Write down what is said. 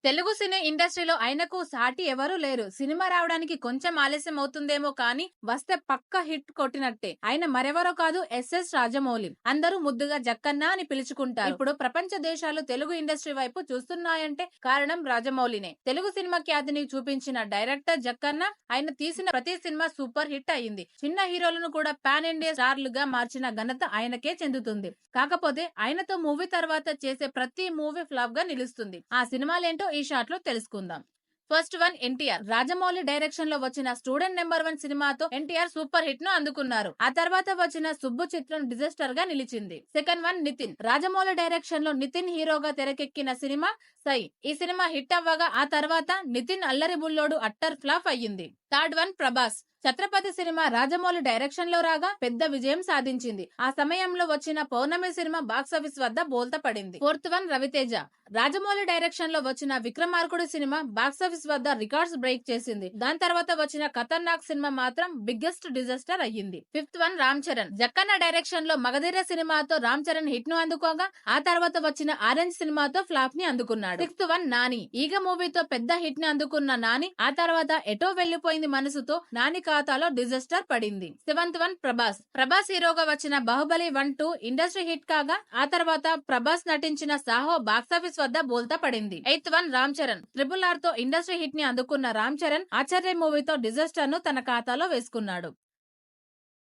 తెలుగు సినీ ఇండస్ట్రీలో ఆయనకు సాటి ఎవరూ లేరు. సినిమా రావడానికి కొంచెం ఆలస్యం అవుతుందేమో కానీ వస్తే పక్కా హిట్ కొట్టినట్టే. ఆయన మరెవరో కాదు, ఎస్ఎస్ రాజమౌళి. అందరూ ముద్దుగా జక్కన్న అని పిలుచుకుంటారు. ఇప్పుడు ప్రపంచ దేశాలు తెలుగు ఇండస్ట్రీ వైపు చూస్తున్నాయంటే కారణం రాజమౌళినే. తెలుగు సినిమా ఖ్యాతిని చూపించిన డైరెక్టర్ జక్కన్న. ఆయన తీసిన ప్రతి సినిమా సూపర్ హిట్ అయ్యింది. చిన్న హీరోలను కూడా పాన్ ఇండియా స్టార్లుగా మార్చిన ఘనత ఆయనకే చెందుతుంది. కాకపోతే ఆయనతో మూవీ తర్వాత చేసే ప్రతి మూవీ ఫ్లాప్ గా నిలుస్తుంది. ఆ సినిమాలేంటో ఈ షాట్ లో తెలుసుకుందాం. First one NTR. Rajamouli direction లో వచ్చిన స్టూడెంట్ నెంబర్ 1 సినిమాతో ఎన్టీఆర్ సూపర్ హిట్ ను అందుకున్నారు. ఆ తర్వాత వచ్చిన సుబ్బు చిత్రం డిజాస్టర్ గా నిలిచింది. Second one Nithin. Rajamouli direction లో నితిన్ హీరోగా తెరకెక్కిన సినిమా సై. ఈ సినిమా హిట్ అవ్వగా ఆ తర్వాత నితిన్ అల్లరి బుల్లోడు అట్టర్ ఫ్లాప్ అయ్యింది. Third one Prabhas. Chatrapati cinema Rajamouli direction లో రాగా పెద్ద విజయం సాధించింది. ఆ సమయంలో వచ్చిన పౌర్ణమి సినిమా బాక్సాఫీస్ వద్ద బోల్తా పడింది. Fourth one Raviteja. Rajamouli direction లో వచ్చిన విక్రమార్కుడు సినిమా బాక్సాఫీస్ వద్ద రికార్డ్స్ బ్రేక్ చేసింది. దాని తర్వాత వచ్చిన ఖతర్నాక్ సినిమా మాత్రం బిగ్గెస్ట్ డిజాస్టర్ అయ్యింది. Fifth one Ram Charan. Jakkanna direction లో మగధీర సినిమాతో రామ్ చరణ్ హిట్ ను అందుకోగా ఆ తర్వాత వచ్చిన ఆరెంజ్ సినిమాతో ఫ్లాప్ ని అందుకున్నాడు. Sixth one Nani. ఈగ మూవీతో పెద్ద హిట్ ని అందుకున్న నాని ఆ తర్వాత ఎటో వెళ్లిపోయింది మనసుతో నాని ఖాతాలో డిజాస్టర్ పడింది. Seventh one Prabhas. ప్రభాస్ హీరోగా వచ్చిన బాహుబలి 1, 2 ఇండస్ట్రీ హిట్ కాగా ఆ తర్వాత ప్రభాస్ నటించిన సాహో బాక్సాఫీస్ వద్ద బోల్తా పడింది. Eighth one Ram Charan. RRR తో ఇండస్ట్రీ హిట్ ని అందుకున్న రామ్ చరణ్ ఆచార్య మూవీతో డిజాస్టర్ ను తన ఖాతాలో వేసుకున్నాడు.